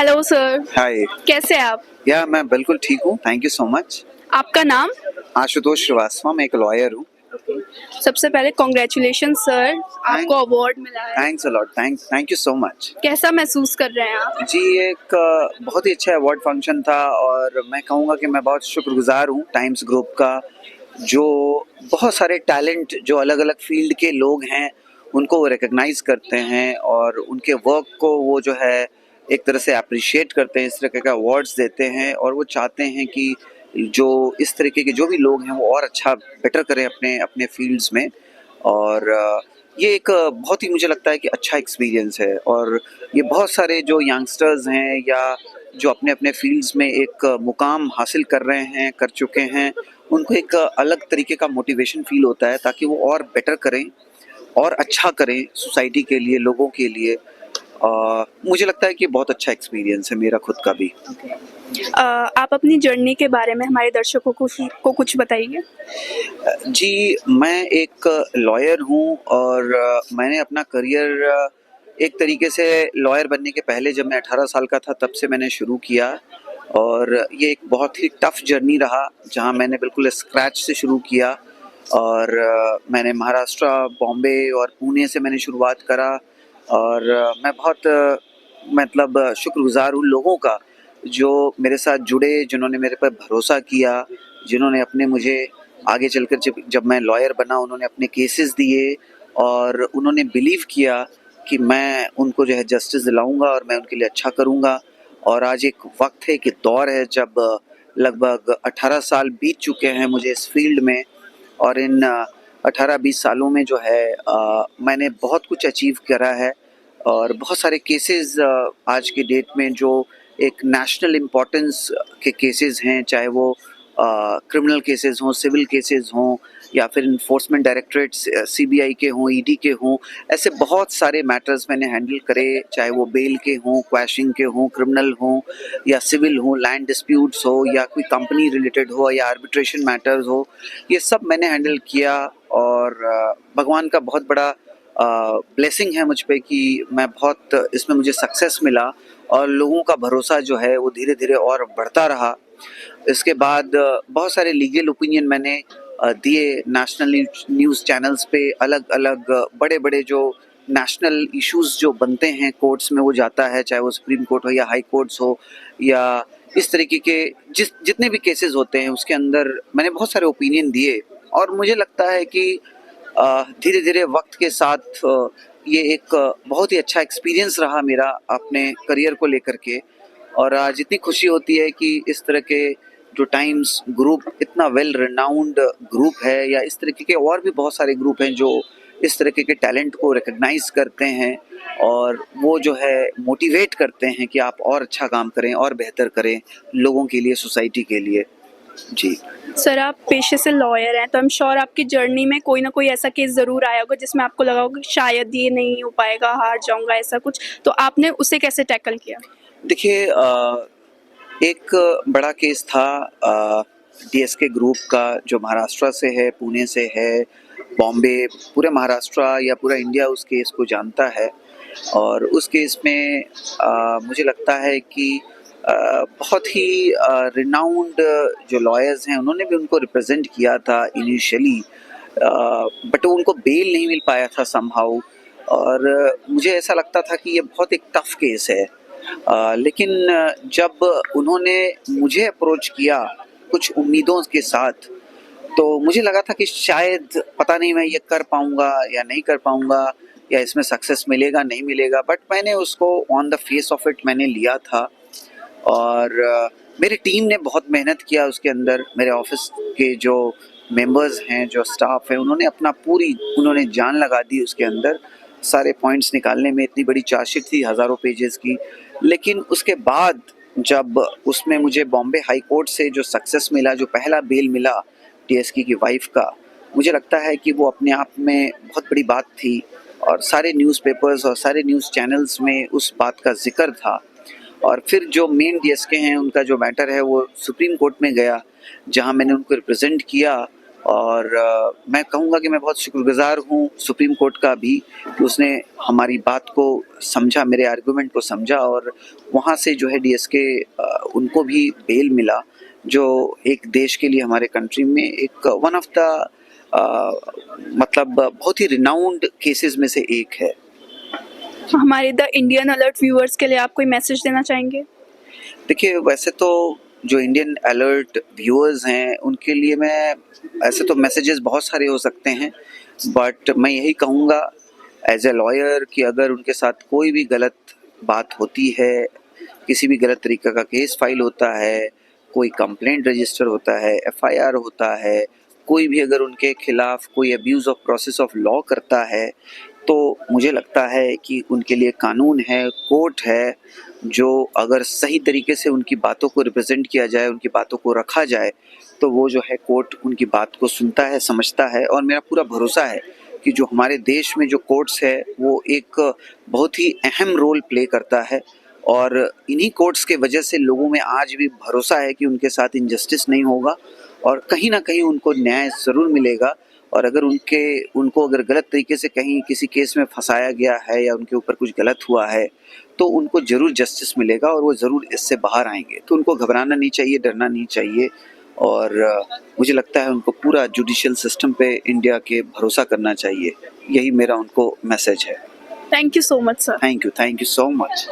Hello sir. हाय। कैसे हैं आप? या मैं बिल्कुल ठीक हूँ, थैंक यू सो मच। आपका नाम? आशुतोष श्रीवास्तव, मैं एक लॉयर हूँ। सबसे पहले कॉन्ग्रेचुलेशन सर, आपको अवार्ड मिला है। Thanks a lot, thank you so much. कैसा महसूस कर रहे हैं आप? जी, एक बहुत ही अच्छा अवार्ड फंक्शन था और मैं कहूँगा कि मैं बहुत शुक्रगुजार हूँ टाइम्स ग्रुप का, जो बहुत सारे टैलेंट जो अलग अलग फील्ड के लोग हैं उनको वो रिकग्नाइज करते हैं और उनके वर्क को वो जो है एक तरह से अप्रिशिएट करते हैं, इस तरह के अवार्ड्स देते हैं और वो चाहते हैं कि जो इस तरीके के जो भी लोग हैं वो और अच्छा बेटर करें अपने अपने फील्ड्स में। और ये एक बहुत ही मुझे लगता है कि अच्छा एक्सपीरियंस है और ये बहुत सारे जो यंगस्टर्स हैं या जो अपने अपने फील्ड्स में एक मुकाम हासिल कर रहे हैं, कर चुके हैं, उनको एक अलग तरीके का मोटिवेशन फील होता है ताकि वो और बेटर करें और अच्छा करें सोसाइटी के लिए, लोगों के लिए। मुझे लगता है कि बहुत अच्छा एक्सपीरियंस है मेरा खुद का भी। आप अपनी जर्नी के बारे में हमारे दर्शकों को कुछ बताइए। जी, मैं एक लॉयर हूँ और मैंने अपना करियर एक तरीके से लॉयर बनने के पहले जब मैं 18 साल का था तब से मैंने शुरू किया और ये एक बहुत ही टफ जर्नी रहा जहाँ मैंने बिल्कुल स्क्रैच से शुरू किया और मैंने महाराष्ट्र, बॉम्बे और पुणे से मैंने शुरुआत करा और मैं बहुत मतलब शुक्रगुजार हूँ लोगों का जो मेरे साथ जुड़े, जिन्होंने मेरे पर भरोसा किया, जिन्होंने अपने मुझे आगे चलकर जब मैं लॉयर बना उन्होंने अपने केसेस दिए और उन्होंने बिलीव किया कि मैं उनको जो है जस्टिस दिलाऊंगा और मैं उनके लिए अच्छा करूंगा। और आज एक वक्त है कि दौर है जब लगभग 18 साल बीत चुके हैं मुझे इस फील्ड में और इन 18-20 सालों में जो है मैंने बहुत कुछ अचीव करा है और बहुत सारे केसेस आज के डेट में जो एक नेशनल इम्पोर्टेंस के केसेस हैं, चाहे वो क्रिमिनल केसेस हों, सिविल केसेस हों या फिर इन्फोर्समेंट डायरेक्टरेट्स सीबीआई के हों, ईडी के हों, ऐसे बहुत सारे मैटर्स मैंने हैंडल करे, चाहे वो बेल के हों, क्वैशिंग के हों, क्रिमिनल हों या सिविल हों, लैंड डिस्प्यूट्स हो या कोई कंपनी रिलेटेड हो या आर्बिट्रेशन मैटर्स हो, ये सब मैंने हैंडल किया और भगवान का बहुत बड़ा ब्लेसिंग है मुझ पे कि मैं बहुत इसमें मुझे सक्सेस मिला और लोगों का भरोसा जो है वो धीरे धीरे और बढ़ता रहा। इसके बाद बहुत सारे लीगल ओपिनियन मैंने दिए नेशनल न्यूज़ चैनल्स पे, अलग अलग बड़े बड़े जो नेशनल इश्यूज जो बनते हैं कोर्ट्स में वो जाता है, चाहे वो सुप्रीम कोर्ट हो या हाई कोर्ट्स हो या इस तरीके के जितने भी केसेस होते हैं उसके अंदर मैंने बहुत सारे ओपिनियन दिए और मुझे लगता है कि धीरे धीरे वक्त के साथ ये एक बहुत ही अच्छा एक्सपीरियंस रहा मेरा अपने करियर को लेकर के। और आज इतनी खुशी होती है कि इस तरह के जो टाइम्स ग्रुप इतना वेल रिनाउंड ग्रुप है या इस तरीके के और भी बहुत सारे ग्रुप हैं जो इस तरीके के टैलेंट को रिकग्नाइज करते हैं और वो जो है मोटिवेट करते हैं कि आप और अच्छा काम करें और बेहतर करें लोगों के लिए, सोसाइटी के लिए। जी सर, आप पेशे से लॉयर हैं तो आई एम श्योर आपकी जर्नी में कोई ना कोई ऐसा केस ज़रूर आया होगा जिसमें आपको लगा होगा कि शायद ये नहीं हो पाएगा, हार जाऊंगा, ऐसा कुछ, तो आपने उसे कैसे टैकल किया? देखिए, एक बड़ा केस था डीएसके ग्रुप का जो महाराष्ट्र से है, पुणे से है, बॉम्बे, पूरे महाराष्ट्र या पूरा इंडिया उस केस को जानता है और उस केस में मुझे लगता है कि बहुत ही रिनाउंड जो लॉयर्स हैं उन्होंने भी उनको रिप्रेजेंट किया था इनिशियली, बट उनको बेल नहीं मिल पाया था समहाउ और मुझे ऐसा लगता था कि ये बहुत एक टफ केस है। लेकिन जब उन्होंने मुझे अप्रोच किया कुछ उम्मीदों के साथ तो मुझे लगा था कि शायद पता नहीं मैं ये कर पाऊंगा या नहीं कर पाऊंगा या इसमें सक्सेस मिलेगा नहीं मिलेगा, बट मैंने उसको on the face of it मैंने लिया था और मेरी टीम ने बहुत मेहनत किया उसके अंदर। मेरे ऑफिस के जो मेंबर्स हैं, जो स्टाफ है, उन्होंने जान लगा दी उसके अंदर सारे पॉइंट्स निकालने में। इतनी बड़ी चार्जशीट थी, हज़ारों पेजेस की, लेकिन उसके बाद जब उसमें मुझे बॉम्बे हाई कोर्ट से जो सक्सेस मिला, जो पहला बेल मिला टीएसके की वाइफ का, मुझे लगता है कि वो अपने आप में बहुत बड़ी बात थी और सारे न्यूज़पेपर्स और सारे न्यूज़ चैनल्स में उस बात का जिक्र था। और फिर जो मेन डीएसके हैं उनका जो मैटर है वो सुप्रीम कोर्ट में गया जहां मैंने उनको रिप्रेजेंट किया और मैं कहूँगा कि मैं बहुत शुक्रगुज़ार हूँ सुप्रीम कोर्ट का भी कि उसने हमारी बात को समझा, मेरे आर्गुमेंट को समझा और वहाँ से जो है डीएसके उनको भी बेल मिला, जो एक देश के लिए हमारे कंट्री में एक वन ऑफ द मतलब बहुत ही रिनाउंड केसेस में से एक है। हमारे द इंडियन अलर्ट व्यूअर्स के लिए आप कोई मैसेज देना चाहेंगे? देखिए, वैसे तो जो इंडियन अलर्ट व्यूअर्स हैं उनके लिए मैं, ऐसे तो मैसेजेस बहुत सारे हो सकते हैं, बट मैं यही कहूँगा एज ए लॉयर कि अगर उनके साथ कोई भी गलत बात होती है, किसी भी गलत तरीके का केस फाइल होता है, कोई कंप्लेंट रजिस्टर होता है, एफआईआर होता है, कोई भी अगर उनके खिलाफ कोई abuse of process of law करता है, तो मुझे लगता है कि उनके लिए कानून है, कोर्ट है, जो अगर सही तरीके से उनकी बातों को रिप्रेजेंट किया जाए, उनकी बातों को रखा जाए, तो वो जो है कोर्ट उनकी बात को सुनता है, समझता है। और मेरा पूरा भरोसा है कि जो हमारे देश में जो कोर्ट्स है वो एक बहुत ही अहम रोल प्ले करता है और इन्हीं कोर्ट्स के वजह से लोगों में आज भी भरोसा है कि उनके साथ इनजस्टिस नहीं होगा और कहीं ना कहीं उनको न्याय ज़रूर मिलेगा। और अगर उनको अगर गलत तरीके से कहीं किसी केस में फंसाया गया है या उनके ऊपर कुछ गलत हुआ है, तो उनको ज़रूर जस्टिस मिलेगा और वो ज़रूर इससे बाहर आएंगे। तो उनको घबराना नहीं चाहिए, डरना नहीं चाहिए और मुझे लगता है उनको पूरा जुडिशियल सिस्टम पे इंडिया के भरोसा करना चाहिए। यही मेरा उनको मैसेज है। Thank you so much sir. Thank you so much.